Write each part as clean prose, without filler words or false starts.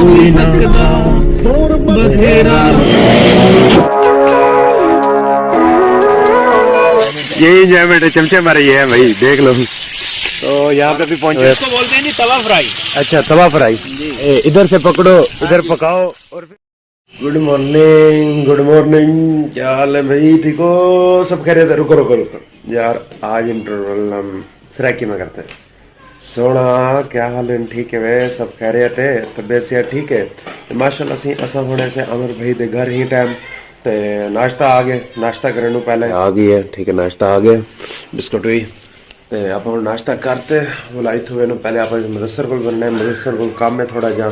ही सकदा बथेरा। यही एंजॉयमेंट है, चमचे मारे ये है भाई, देख लो। तो यहाँ पे भी पहुंचे। इसको बोलते हैं नहीं तवा फ्राई। अच्छा तवा फ्राई, इधर से पकड़ो इधर पकाओ। और गुड मॉर्निंग, गुड मॉर्निंग, क्या हाल है भाई, ठीक हो सब? कह रहे थे रुको रुको रुको यार, आज इंटरवल हम सराकी में करते हैं। सोना क्या हाल है? ठीक है वे सब कह रहे थे, तबियत से ठीक है माशाल्लाह से। असा होने से अमर भाई दे घर ही टाइम ते नाश्ता आ गया, नाश्ता करने पहले आ गई है, ठीक है नाश्ता आ गया, बिस्कुट भी ते आप नाश्ता करते बोला इतने पहले आप मुदस्सर को बनना है, मुदस्सर को काम में थोड़ा जा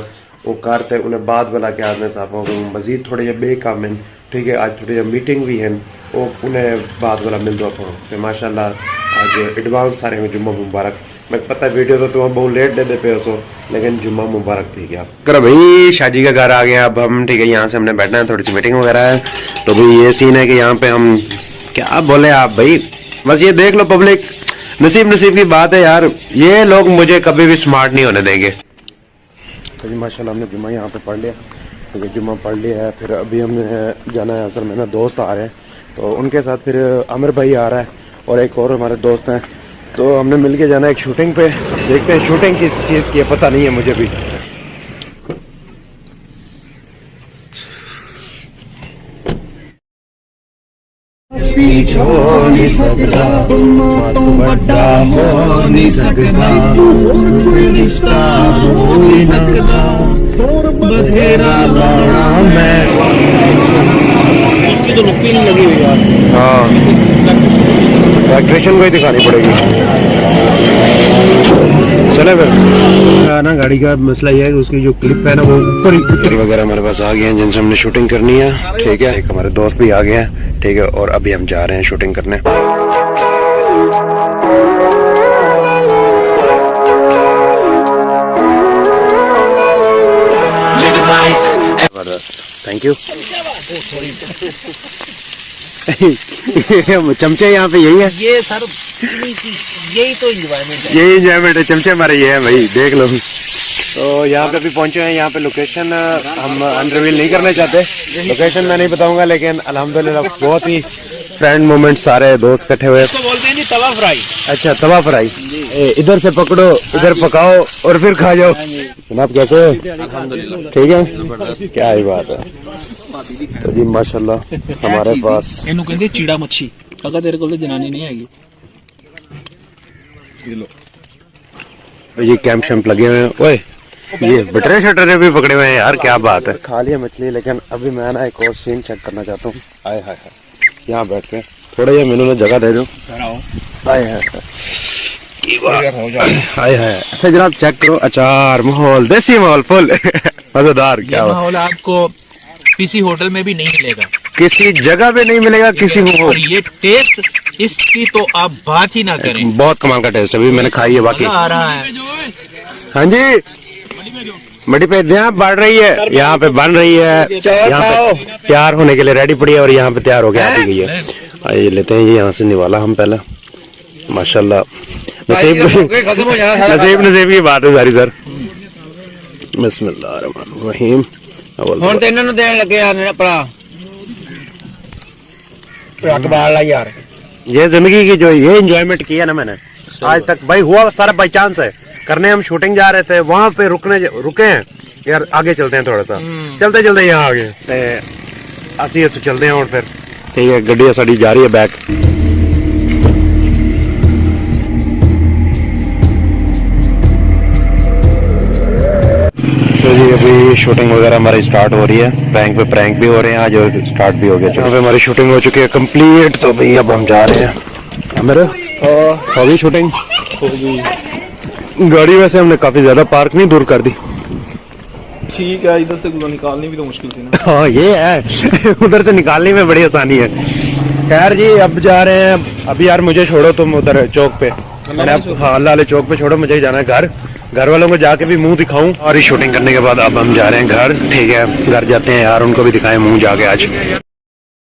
वो करते उन्हें बाद वाला के आदमी साहब मजीद थोड़े जे बे काम है, ठीक है आज थोड़ी जी मीटिंग भी है वो उन्हें बाद वाला मिल दो आप माशाल्लाह। आज एडवांस सारे जुम्मा मुबारक। मैं पता है वीडियो तो तुम बहुत लेट दे पे हो, लेकिन जुम्मा मुबारक थी क्या कर भाई। शादी का घर आ गया अब हम, ठीक है यहाँ से हमने बैठना है, थोड़ी सी मीटिंग वगैरह है। तो भाई ये सीन है कि यहाँ पे हम क्या बोले आप भाई, बस ये देख लो पब्लिक, नसीब नसीब की बात है यार, ये लोग मुझे कभी भी स्मार्ट नहीं होने देंगे। तो जी माशाल्लाह हमने जुम्मा यहाँ पे पढ़ लिया, ठीक है जुम्मा पढ़ लिया है। फिर अभी हमने जाना है, असल में ना दोस्त आ रहे हैं तो उनके साथ, फिर आमिर भाई आ रहा है और एक और हमारे दोस्त हैं, तो हमने मिलके जाना है एक शूटिंग पे। देखते हैं शूटिंग किस चीज़ की है, पता नहीं है मुझे भी। हो नहीं सकता बड़ा हो नहीं सकता, कोई रिश्ता हो नहीं सकता बथेरा लाना मैं। इसकी तो लुक नहीं लगी हुई यार। हाँ इलेक्ट्रिशियन को ही दिखानी पड़ेगी। चले फिर ना, गाड़ी का मसला यह है कि उसकी जो क्लिप है ना वो ऊपर ही वगैरह हमारे पास आ गए हैं जिनसे हमने शूटिंग करनी है, ठीक है। एक हमारे दोस्त भी आ गए हैं, ठीक है, और अभी हम जा रहे हैं शूटिंग करने। Thank you. चमचे यहाँ पे यही है, ये सर यही तो एंजॉयमेंट है, यही एंजॉयमेंट है, चमचे मारे ये है भाई, देख लो। तो यहाँ पे भी पहुंचे हैं, यहाँ पे लोकेशन हम अनरिवील नहीं करना चाहते, लोकेशन मैं नहीं बताऊंगा, लेकिन अल्हम्दुलिल्लाह बहुत ही फ्रेंड मोमेंट, सारे दोस्त इकट्ठे हुए। इसको बोलते हैं नहीं तवा फ्राई। अच्छा तवा फ्राई, इधर से पकड़ो इधर पकाओ और फिर खा जाओ। जनाब कैसे हो? ठीक है, क्या ही बात है। तो जी माशाल्लाह हमारे पास इन्हों कहते चीड़ा मच्छी, अगर तेरे को जनानी नहीं आएगी। ये कैंप शैम्प लगे हुए हैं, ओए ये बटरे शटरे भी पकड़े हुए हैं यार, क्या बात है। खा लिया मछली, लेकिन अभी मैं ना एक और सीन चेक करना चाहता हूँ। आए हाय हाय, यहाँ बैठ के थोड़ा ये मैंने जगह दे दो। आए हाय हाय हाय, अच्छा जनाब चेक करो, अचार माहौल, देसी माहौल फुल मजेदार। क्या माहौल आपको किसी होटल में भी नहीं मिलेगा, किसी जगह पे नहीं मिलेगा, किसी और ये टेस्ट इसकी तो आप बात ही ना करें, बहुत कमाल का टेस्ट है, अभी मैंने खाई है बाकी आ रहा है। हाँ जी, मड़ी पे यहाँ बढ़ रही है, यहाँ पे बन रही है, यहाँ पे तैयार होने के लिए रेडी पड़ी है, और यहाँ पे तैयार हो गया आ गई है। आइए लेते हैं, ये यहाँ से निवाला हम पहले। माशाल्लाह नसीब नसीब की बात है सारी सर। बिस्मिल्लाहिर्रहमानिर्रहीम। ਹੁਣ ਤੇ ਇਹਨਾਂ ਨੂੰ ਦੇਣ ਲੱਗੇ ਆ ਆਪਣਾ अखबार ला यार। ये जिंदगी की जो ये एंजॉयमेंट किया ना मैंने आज तक भाई, हुआ सारा बाई चांस है। करने हम शूटिंग जा रहे थे, वहां पे रुके हैं यार, आगे चलते हैं थोड़ा सा, चलते चलते यहाँ आ गए असी तो चलते हैं। और फिर ठीक है, गड्डी साड़ी जा रही है बैक। तो जी अभी शूटिंग वगैरह हमारी स्टार्ट हो रही है, प्रैंक पे प्रैंक भी हो रहे हैं आज, और स्टार्ट भी हो गया। चलो हमारी शूटिंग हो चुकी है कंप्लीट, तो भाई अब हम जा रहे हैं। मेरे हो गई शूटिंग, गाड़ी वैसे हमने काफी ज्यादा पार्क नहीं दूर कर दी, ठीक है, इधर से निकालनी भी तो मुश्किल थी ना। हाँ ये है उधर से निकालने में बड़ी आसानी है। खैर जी अब जा रहे हैं, अभी यार मुझे छोड़ो तुम उधर चौक पे, हाँ अल्लाह वाले चौक पे छोड़ो, मुझे जाना है घर, घर वालों को जाके भी मुंह दिखाऊं। और इस शूटिंग करने के बाद अब हम जा रहे हैं घर, ठीक है, घर जाते हैं यार, उनको भी दिखाएं मुंह जाके आज।